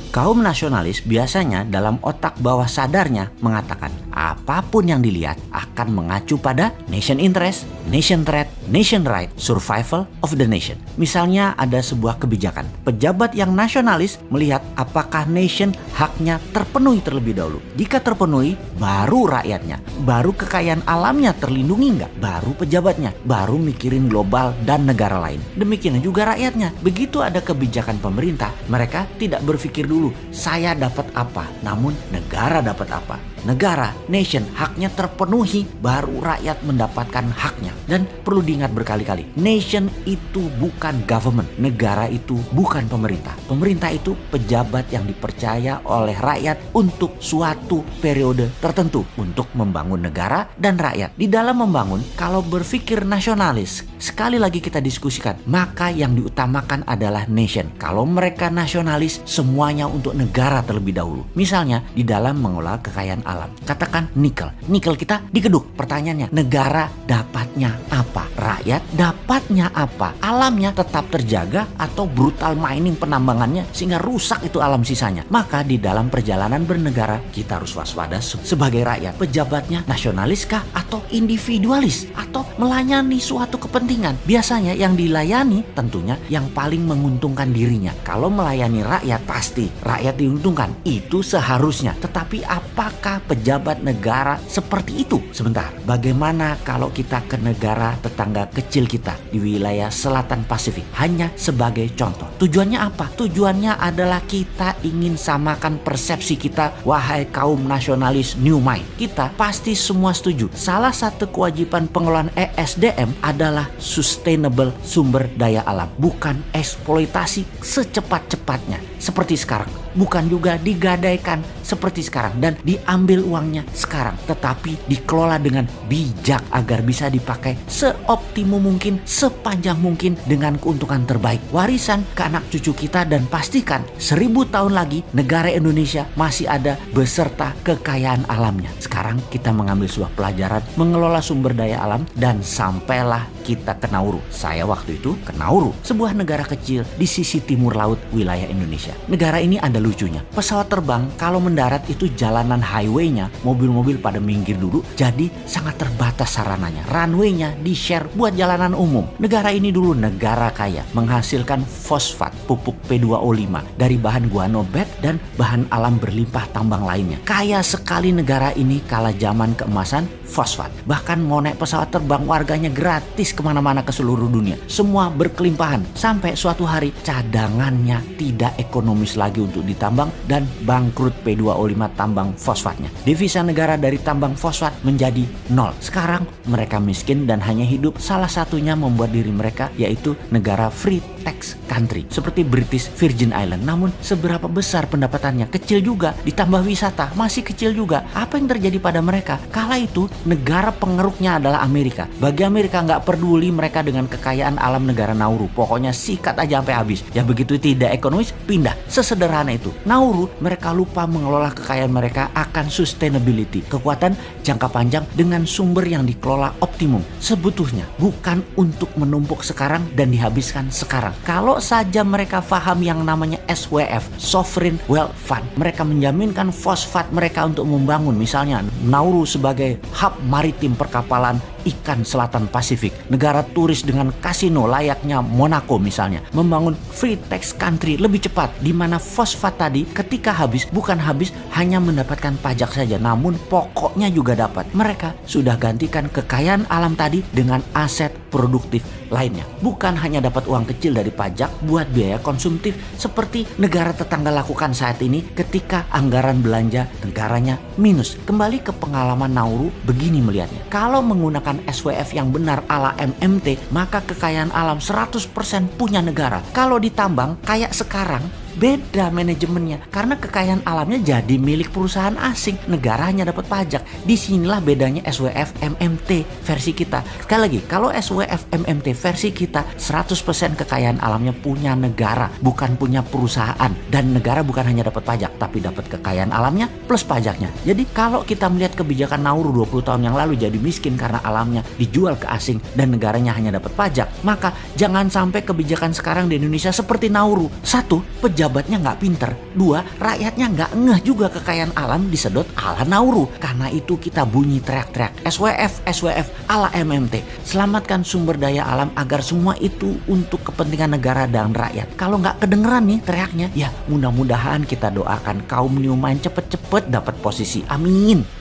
Kaum nasionalis biasanya dalam otak bawah sadarnya mengatakan apapun yang dilihat akan mengacu pada nation interest, nation threat, nation right, survival of the nation. Misalnya ada sebuah kebijakan. Pejabat yang nasionalis melihat apakah nation haknya terpenuhi terlebih dahulu. Jika terpenuhi, baru rakyatnya. Baru kekayaan alamnya terlindungi nggak? Baru pejabatnya. Baru mikirin global dan negara lain. Demikian juga rakyatnya. Begitu ada kebijakan pemerintah, mereka tidak berpikir dulu, saya dapat apa, namun negara dapat apa. Negara, nation, haknya terpenuhi, baru rakyat mendapatkan haknya. Dan perlu diingat berkali-kali, nation itu bukan government, negara itu bukan pemerintah. Pemerintah itu pejabat yang dipercaya oleh rakyat untuk suatu periode tertentu, untuk membangun negara dan rakyat. Di dalam membangun, kalau berpikir nasionalis, sekali lagi kita diskusikan, maka yang diutamakan adalah nation. Kalau mereka nasionalis, semuanya untuk negara terlebih dahulu. Misalnya, di dalam mengelola kekayaan alam. Katakan nikel. Nikel kita dikeduk. Pertanyaannya, negara dapatnya apa? Rakyat dapatnya apa? Alamnya tetap terjaga atau brutal mining penambangannya sehingga rusak itu alam sisanya? Maka di dalam perjalanan bernegara, kita harus waspada sebagai rakyat. Pejabatnya nasionaliskah atau individualis? Atau melayani suatu kepentingan? Biasanya yang dilayani tentunya yang paling menguntungkan dirinya. Kalau melayani rakyat, pasti rakyat diuntungkan. Itu seharusnya. Tetapi apakah pejabat negara seperti itu? Sebentar, bagaimana kalau kita ke negara tetangga kecil kita di wilayah selatan Pasifik? Hanya sebagai contoh. Tujuannya apa? Tujuannya adalah kita ingin samakan persepsi kita. Wahai kaum nasionalis New Mind, kita pasti semua setuju. Salah satu kewajiban pengelolaan ESDM adalah sustainable sumber daya alam, bukan eksploitasi secepat-cepatnya seperti sekarang. Bukan juga digadaikan seperti sekarang dan diambil uangnya sekarang, tetapi dikelola dengan bijak agar bisa dipakai seoptimum mungkin, sepanjang mungkin dengan keuntungan terbaik. Warisan ke anak cucu kita, dan pastikan 1000 tahun lagi negara Indonesia masih ada beserta kekayaan alamnya. Sekarang kita mengambil sebuah pelajaran mengelola sumber daya alam dan sampailah kita ke Nauru. Saya waktu itu ke Nauru, sebuah negara kecil di sisi timur laut wilayah Indonesia. Negara ini ada lucunya. Pesawat terbang kalau mendarat itu jalanan highway-nya, mobil-mobil pada minggir dulu, jadi sangat terbatas sarananya. Runway-nya di-share buat jalanan umum. Negara ini dulu negara kaya, menghasilkan fosfat, pupuk P2O5 dari bahan guano dan bahan alam berlimpah tambang lainnya. Kaya sekali negara ini kala zaman keemasan fosfat. Bahkan mau naik pesawat terbang warganya gratis kemana-mana ke seluruh dunia. Semua berkelimpahan sampai suatu hari cadangannya tidak ekonomis lagi untuk ditambang dan bangkrut P2O5 tambang fosfatnya. Devisa negara dari tambang fosfat menjadi nol. Sekarang mereka miskin dan hanya hidup, salah satunya membuat diri mereka yaitu negara free tax country seperti British Virgin Island. Namun seberapa besar pendapatannya? Kecil juga. Ditambah wisata masih kecil juga. Apa yang terjadi pada mereka? Kala itu negara pengeruknya adalah Amerika. Bagi Amerika nggak peduli mereka dengan kekayaan alam negara Nauru. Pokoknya sikat aja sampai habis. Ya begitu tidak ekonomis, pindah. Sesederhana itu. Nauru mereka lupa mengelola kekayaan mereka akan sustainability, kekuatan jangka panjang dengan sumber yang dikelola optimum. Sebetulnya bukan untuk menumpuk sekarang dan dihabiskan sekarang. Kalau saja mereka paham yang namanya SWF, Sovereign Wealth Fund, mereka menjaminkan fosfat mereka untuk membangun misalnya Nauru sebagai hub maritim perkapalan ikan selatan Pasifik, negara turis dengan kasino layaknya Monaco misalnya, membangun free tax country lebih cepat, di mana fosfat tadi ketika habis bukan habis hanya mendapatkan pajak saja, namun pokoknya juga dapat. Mereka sudah gantikan kekayaan alam tadi dengan aset produktif lainnya, bukan hanya dapat uang kecil dari pajak buat biaya konsumtif seperti negara tetangga lakukan saat ini ketika anggaran belanja negaranya minus. Kembali ke pengalaman Nauru, begini melihatnya, kalau menggunakan SWF yang benar ala MMT, maka kekayaan alam 100% punya negara. Kalau ditambang kayak sekarang, beda manajemennya karena kekayaan alamnya jadi milik perusahaan asing, negara hanya dapat pajak. Disinilah bedanya SWF MMT versi kita. Sekali lagi, kalau SWF MMT versi kita 100% kekayaan alamnya punya negara, bukan punya perusahaan, dan negara bukan hanya dapat pajak tapi dapat kekayaan alamnya plus pajaknya. Jadi kalau kita melihat kebijakan Nauru 20 tahun yang lalu jadi miskin karena alamnya dijual ke asing dan negaranya hanya dapat pajak, maka jangan sampai kebijakan sekarang di Indonesia seperti Nauru. Satu, pejabat pejabatnya nggak pinter. 2, rakyatnya nggak ngeh juga kekayaan alam disedot ala Nauru. Karena itu kita bunyi teriak-teriak SWF, SWF ala MMT. Selamatkan sumber daya alam agar semua itu untuk kepentingan negara dan rakyat. Kalau nggak kedengeran nih teriaknya, ya mudah-mudahan kita doakan kaum New Mind cepet-cepet dapat posisi. Amin.